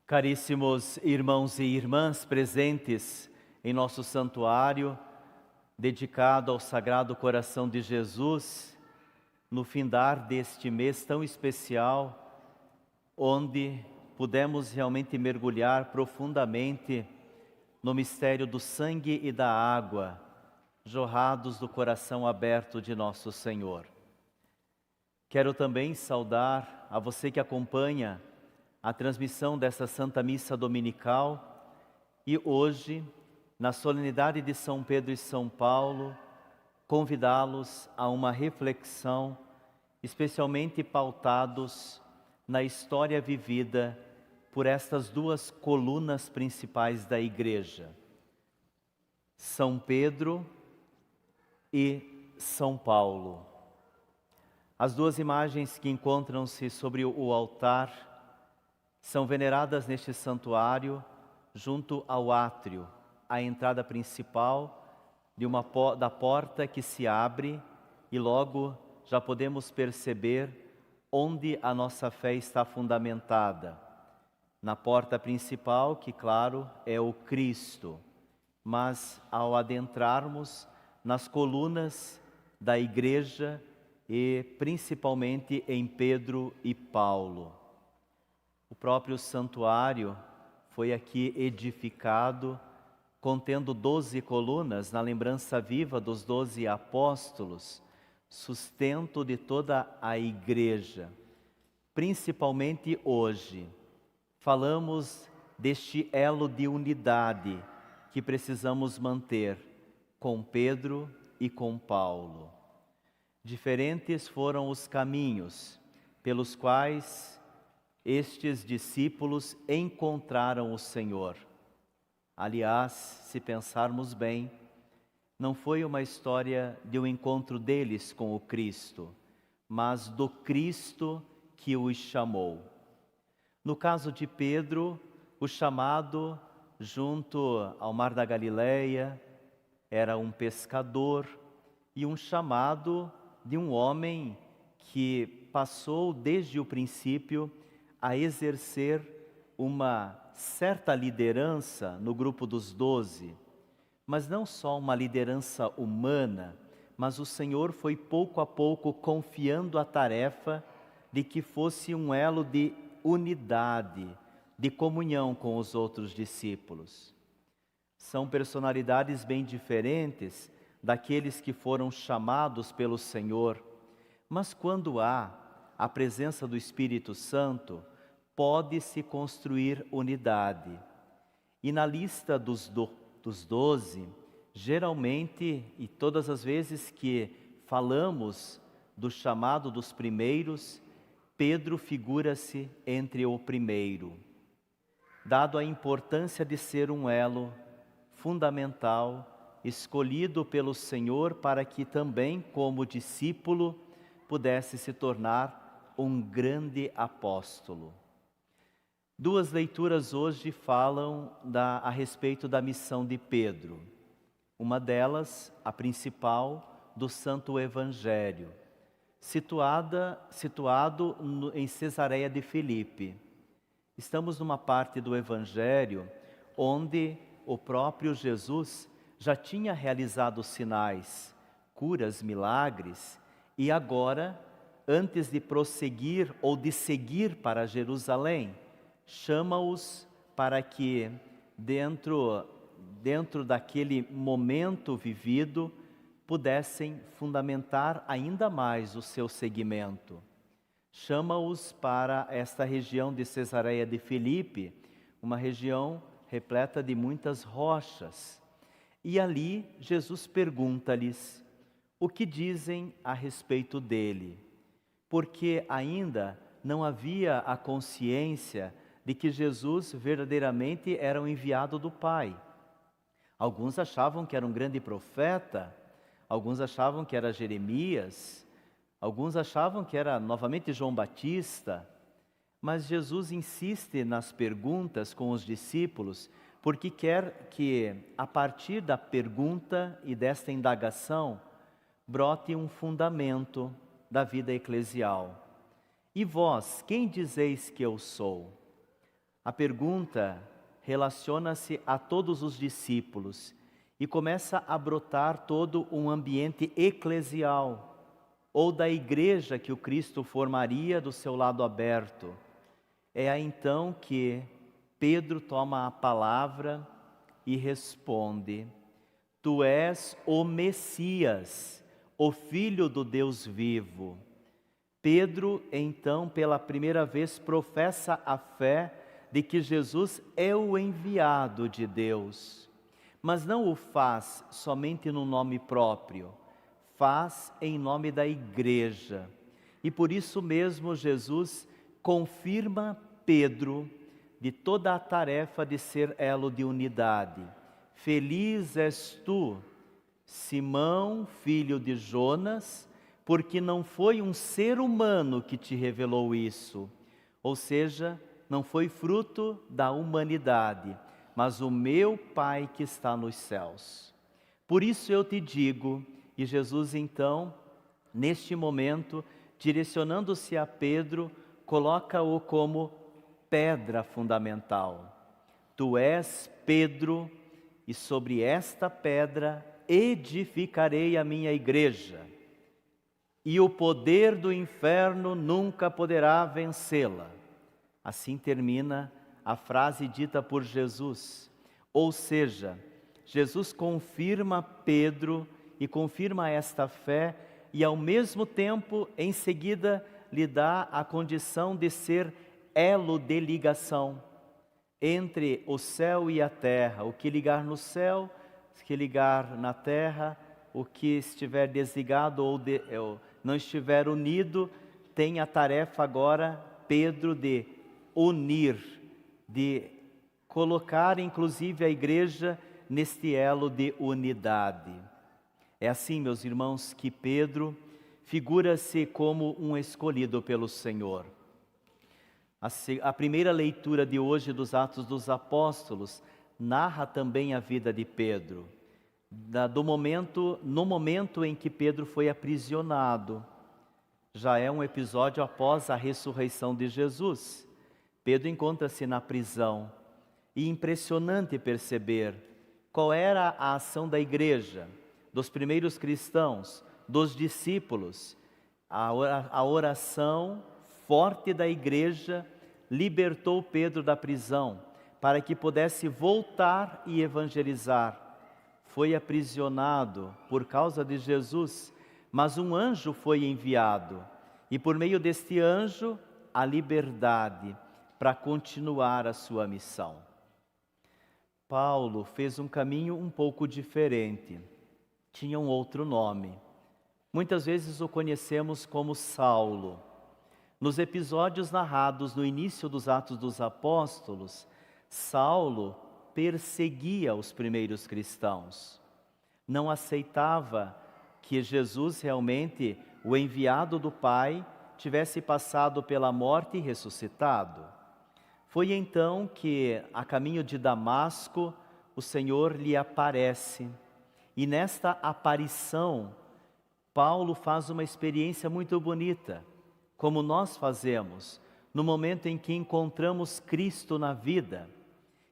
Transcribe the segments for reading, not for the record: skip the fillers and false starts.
Caríssimos irmãos e irmãs presentes em nosso santuário, dedicado ao Sagrado Coração de Jesus, no findar deste mês tão especial, onde pudemos realmente mergulhar profundamente no mistério do sangue e da água, jorrados do coração aberto de nosso Senhor. Quero também saudar a você que acompanha a transmissão dessa Santa Missa Dominical e hoje, na solenidade de São Pedro e São Paulo, convidá-los a uma reflexão, especialmente pautados na história vivida por estas duas colunas principais da Igreja, São Pedro e São Paulo. As duas imagens que encontram-se sobre o altar são veneradas neste santuário junto ao átrio, a entrada principal da porta que se abre e logo já podemos perceber onde a nossa fé está fundamentada. Na porta principal, que claro, é o Cristo, mas ao adentrarmos nas colunas da Igreja e principalmente em Pedro e Paulo. O próprio santuário foi aqui edificado, contendo 12 colunas, na lembrança viva dos 12 apóstolos, sustento de toda a Igreja. Principalmente hoje, falamos deste elo de unidade que precisamos manter com Pedro e com Paulo. Diferentes foram os caminhos pelos quais estes discípulos encontraram o Senhor. Aliás, se pensarmos bem, não foi uma história de um encontro deles com o Cristo, mas do Cristo que os chamou. No caso de Pedro, o chamado junto ao Mar da Galileia era um pescador e um chamado de um homem que passou desde o princípio a exercer uma certa liderança no grupo dos 12, mas não só uma liderança humana, mas o Senhor foi pouco a pouco confiando a tarefa de que fosse um elo de unidade, de comunhão com os outros discípulos. São personalidades bem diferentes daqueles que foram chamados pelo Senhor, mas quando há a presença do Espírito Santo, pode-se construir unidade. E na lista dos 12, geralmente, e todas as vezes que falamos do chamado dos primeiros, Pedro figura-se entre o primeiro, dado a importância de ser um elo fundamental, escolhido pelo Senhor para que também, como discípulo, pudesse se tornar um grande apóstolo. Duas leituras hoje falam a respeito da missão de Pedro. Uma delas, a principal, do Santo Evangelho, situado em Cesareia de Filipe. Estamos numa parte do Evangelho onde o próprio Jesus já tinha realizado sinais, curas, milagres, e agora, antes de prosseguir ou de seguir para Jerusalém, chama-os para que, dentro daquele momento vivido, pudessem fundamentar ainda mais o seu seguimento. Chama-os para esta região de Cesareia de Filipe, uma região repleta de muitas rochas. E ali Jesus pergunta-lhes o que dizem a respeito dele, porque ainda não havia a consciência de que Jesus verdadeiramente era o enviado do Pai. Alguns achavam que era um grande profeta, alguns achavam que era Jeremias, alguns achavam que era novamente João Batista, mas Jesus insiste nas perguntas com os discípulos, porque quer que, a partir da pergunta e desta indagação, brote um fundamento da vida eclesial. E vós, quem dizeis que eu sou? A pergunta relaciona-se a todos os discípulos e começa a brotar todo um ambiente eclesial, ou da igreja que o Cristo formaria do seu lado aberto. É aí então que Pedro toma a palavra e responde: Tu és o Messias, o Filho do Deus vivo. Pedro, então, pela primeira vez, professa a fé de que Jesus é o enviado de Deus, mas não o faz somente no nome próprio, faz em nome da igreja. E por isso mesmo Jesus confirma Pedro de toda a tarefa de ser elo de unidade. Feliz és tu, Simão, filho de Jonas, porque não foi um ser humano que te revelou isso, ou seja, não foi fruto da humanidade, mas o meu Pai que está nos céus. Por isso eu te digo, e Jesus então, neste momento, direcionando-se a Pedro, coloca-o como pedra fundamental. Tu és Pedro, e sobre esta pedra edificarei a minha igreja, e o poder do inferno nunca poderá vencê-la. Assim termina a frase dita por Jesus. Ou seja, Jesus confirma Pedro e confirma esta fé e ao mesmo tempo, em seguida, lhe dá a condição de ser elo de ligação entre o céu e a terra. O que ligar no céu, o que ligar na terra, o que estiver desligado ou não estiver unido, tem a tarefa agora, Pedro, de unir, de colocar inclusive a igreja neste elo de unidade. É assim, meus irmãos, que Pedro figura-se como um escolhido pelo Senhor. A primeira leitura de hoje dos Atos dos Apóstolos narra também a vida de Pedro, no momento em que Pedro foi aprisionado. Já é um episódio após a ressurreição de Jesus. Pedro encontra-se na prisão e impressionante perceber qual era a ação da igreja, dos primeiros cristãos, dos discípulos. A oração forte da igreja libertou Pedro da prisão para que pudesse voltar e evangelizar. Foi aprisionado por causa de Jesus, mas um anjo foi enviado e por meio deste anjo a liberdade para continuar a sua missão. Paulo fez um caminho um pouco diferente, tinha um outro nome. Muitas vezes o conhecemos como Saulo. Nos episódios narrados no início dos Atos dos Apóstolos, Saulo perseguia os primeiros cristãos. Não aceitava que Jesus realmente, o enviado do Pai, tivesse passado pela morte e ressuscitado. Foi então que, a caminho de Damasco, o Senhor lhe aparece. E nesta aparição, Paulo faz uma experiência muito bonita, como nós fazemos, no momento em que encontramos Cristo na vida.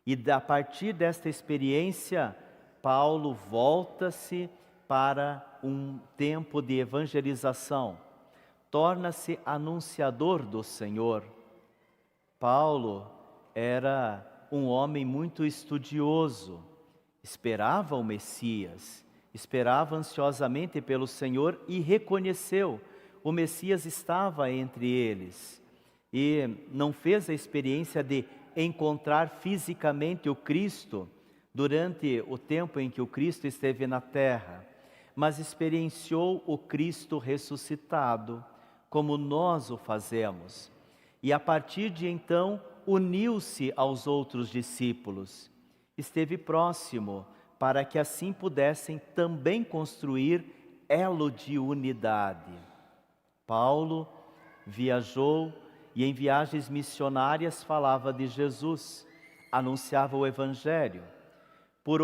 E a partir desta experiência, Paulo volta-se para um tempo de evangelização, torna-se anunciador do Senhor. Paulo era um homem muito estudioso, esperava o Messias, esperava ansiosamente pelo Senhor e reconheceu o Messias estava entre eles. E não fez a experiência de encontrar fisicamente o Cristo durante o tempo em que o Cristo esteve na terra, mas experienciou o Cristo ressuscitado, como nós o fazemos. E a partir de então, uniu-se aos outros discípulos, esteve próximo, para que assim pudessem também construir elo de unidade. Paulo viajou e em viagens missionárias falava de Jesus, anunciava o Evangelho. Por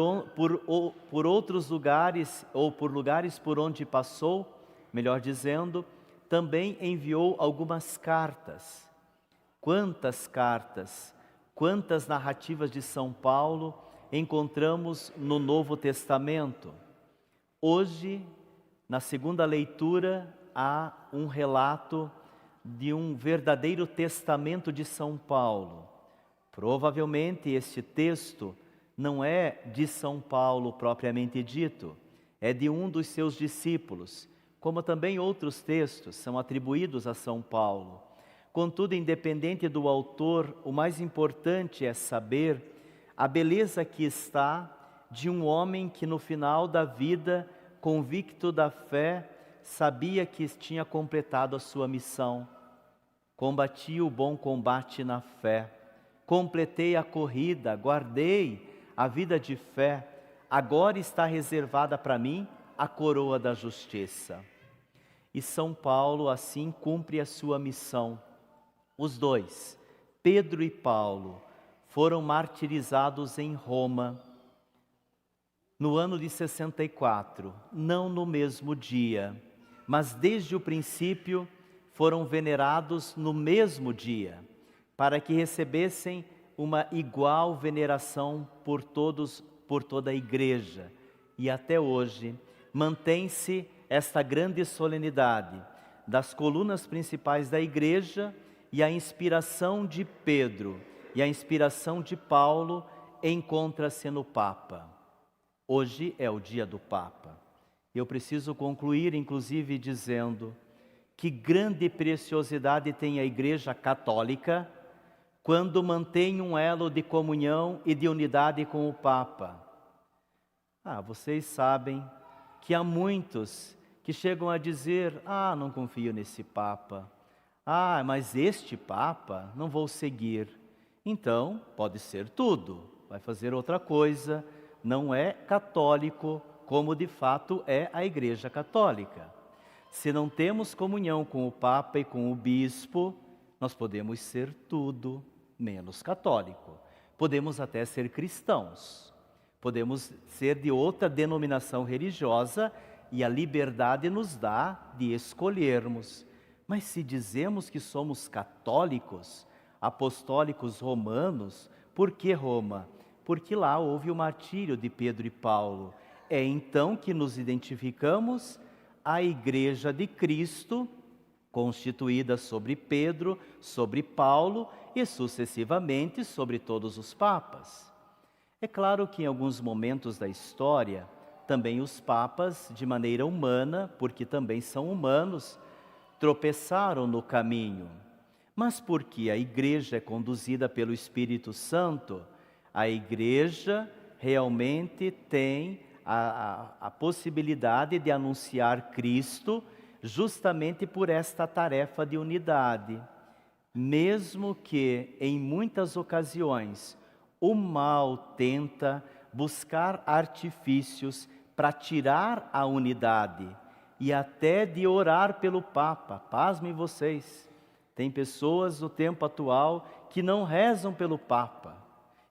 outros lugares, ou por lugares por onde passou, melhor dizendo, também enviou algumas cartas. Quantas cartas, quantas narrativas de São Paulo encontramos no Novo Testamento. Hoje, na segunda leitura, há um relato de um verdadeiro testamento de São Paulo. Provavelmente este texto não é de São Paulo propriamente dito, é de um dos seus discípulos, como também outros textos são atribuídos a São Paulo. Contudo, independente do autor, o mais importante é saber a beleza que está de um homem que no final da vida, convicto da fé, sabia que tinha completado a sua missão. Combati o bom combate na fé, completei a corrida, guardei a vida de fé, agora está reservada para mim a coroa da justiça. E São Paulo assim cumpre a sua missão. Os dois, Pedro e Paulo, foram martirizados em Roma no ano de 64, não no mesmo dia, mas desde o princípio foram venerados no mesmo dia, para que recebessem uma igual veneração por toda a igreja. E até hoje mantém-se esta grande solenidade das colunas principais da igreja, e a inspiração de Pedro e a inspiração de Paulo encontra-se no Papa. Hoje é o dia do Papa. Eu preciso concluir, inclusive, dizendo que grande preciosidade tem a Igreja Católica quando mantém um elo de comunhão e de unidade com o Papa. Vocês sabem que há muitos que chegam a dizer: não confio nesse Papa. Mas este Papa não vou seguir. Então, pode ser tudo, vai fazer outra coisa, não é católico como de fato é a Igreja Católica. Se não temos comunhão com o Papa e com o Bispo, nós podemos ser tudo menos católico. Podemos até ser cristãos, podemos ser de outra denominação religiosa e a liberdade nos dá de escolhermos. Mas se dizemos que somos católicos, apostólicos romanos, por que Roma? Porque lá houve o martírio de Pedro e Paulo. É então que nos identificamos a Igreja de Cristo, constituída sobre Pedro, sobre Paulo e sucessivamente sobre todos os papas. É claro que em alguns momentos da história, também os papas, de maneira humana, porque também são humanos, tropeçaram no caminho. Mas porque a igreja é conduzida pelo Espírito Santo, a igreja realmente tem a possibilidade de anunciar Cristo justamente por esta tarefa de unidade. Mesmo que em muitas ocasiões o mal tenta buscar artifícios para tirar a unidade, e até de orar pelo Papa. Pasmem vocês, tem pessoas no tempo atual que não rezam pelo Papa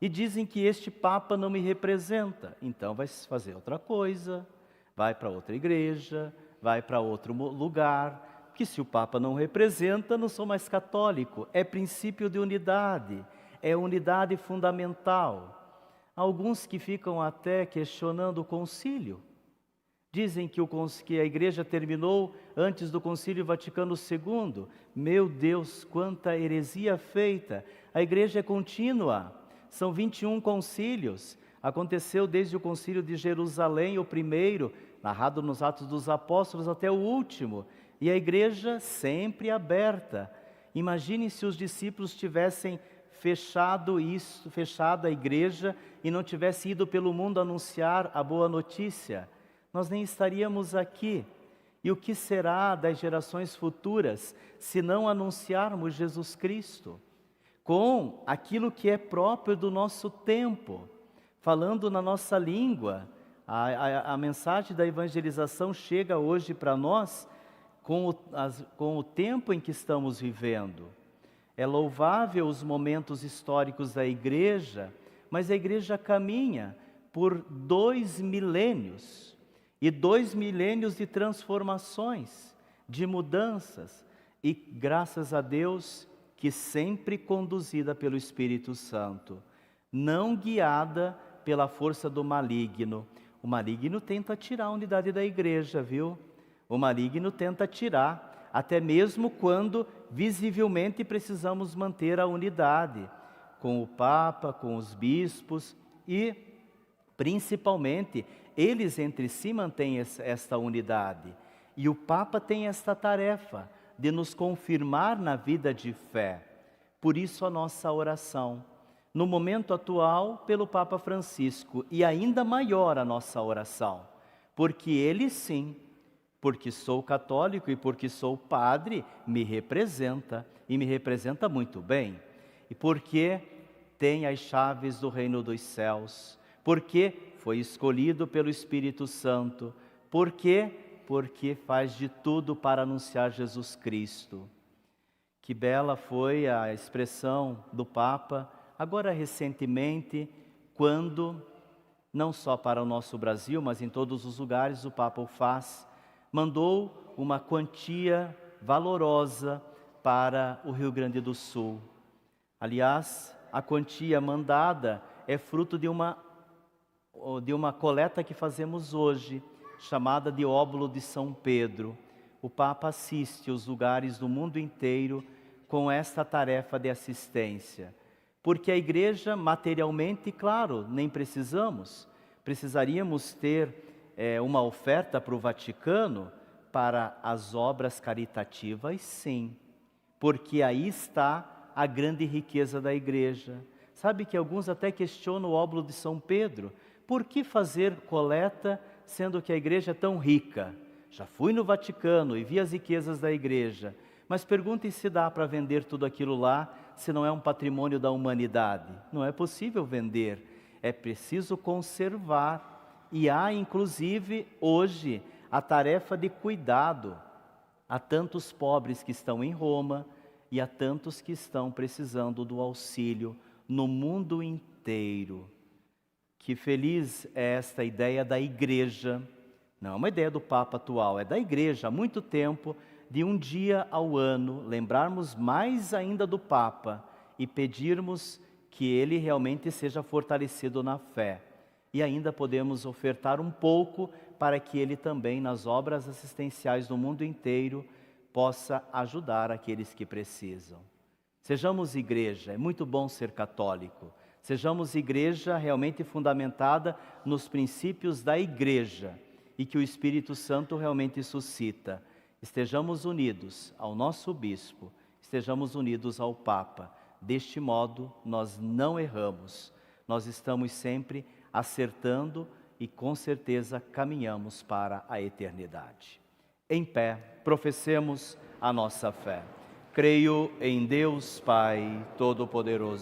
e dizem que este Papa não me representa. Então vai fazer outra coisa, vai para outra igreja, vai para outro lugar, que se o Papa não representa, não sou mais católico. É princípio de unidade, é unidade fundamental. Alguns que ficam até questionando o concílio, dizem que a igreja terminou antes do Concílio Vaticano II. Meu Deus, quanta heresia feita! A igreja é contínua, são 21 concílios. Aconteceu desde o Concílio de Jerusalém, o primeiro, narrado nos Atos dos Apóstolos, até o último. E a igreja sempre aberta. Imaginem se os discípulos tivessem fechado a igreja e não tivessem ido pelo mundo anunciar a boa notícia. Nós nem estaríamos aqui. E o que será das gerações futuras se não anunciarmos Jesus Cristo com aquilo que é próprio do nosso tempo, falando na nossa língua? A mensagem da evangelização chega hoje para nós com o tempo em que estamos vivendo. É louvável os momentos históricos da igreja, mas a igreja caminha por 2 milênios. E 2 milênios de transformações, de mudanças. E graças a Deus que sempre conduzida pelo Espírito Santo, não guiada pela força do maligno. O maligno tenta tirar a unidade da igreja, viu? O maligno tenta tirar, até mesmo quando visivelmente precisamos manter a unidade com o Papa, com os bispos e, principalmente, eles entre si mantêm esta unidade. E o Papa tem esta tarefa de nos confirmar na vida de fé. Por isso a nossa oração. No momento atual, pelo Papa Francisco, e ainda maior a nossa oração, porque ele sim, porque sou católico e porque sou padre, me representa, e me representa muito bem. E porque tem as chaves do reino dos céus, porque foi escolhido pelo Espírito Santo, porque faz de tudo para anunciar Jesus Cristo. Que bela foi a expressão do Papa, agora recentemente, quando, não só para o nosso Brasil, mas em todos os lugares o Papa o faz, mandou uma quantia valorosa para o Rio Grande do Sul. Aliás, a quantia mandada é fruto de uma coleta que fazemos hoje, chamada de Óbolo de São Pedro. O Papa assiste os lugares do mundo inteiro com esta tarefa de assistência. Porque a igreja, materialmente, claro, nem precisaríamos ter uma oferta para o Vaticano para as obras caritativas, sim. Porque aí está a grande riqueza da igreja. Sabe que alguns até questionam o óbolo de São Pedro. Por que fazer coleta sendo que a igreja é tão rica? Já fui no Vaticano e vi as riquezas da igreja, mas perguntem se dá para vender tudo aquilo lá, se não é um patrimônio da humanidade. Não é possível vender, é preciso conservar. E há inclusive hoje a tarefa de cuidado a tantos pobres que estão em Roma e a tantos que estão precisando do auxílio no mundo inteiro. Que feliz é esta ideia da igreja, não é uma ideia do Papa atual, é da igreja há muito tempo, de um dia ao ano lembrarmos mais ainda do Papa e pedirmos que ele realmente seja fortalecido na fé. E ainda podemos ofertar um pouco para que ele também nas obras assistenciais do mundo inteiro possa ajudar aqueles que precisam. Sejamos igreja, é muito bom ser católico. Sejamos igreja realmente fundamentada nos princípios da igreja e que o Espírito Santo realmente suscita. Estejamos unidos ao nosso bispo, estejamos unidos ao Papa. Deste modo, nós não erramos. Nós estamos sempre acertando e com certeza caminhamos para a eternidade. Em pé, professemos a nossa fé. Creio em Deus Pai Todo-Poderoso,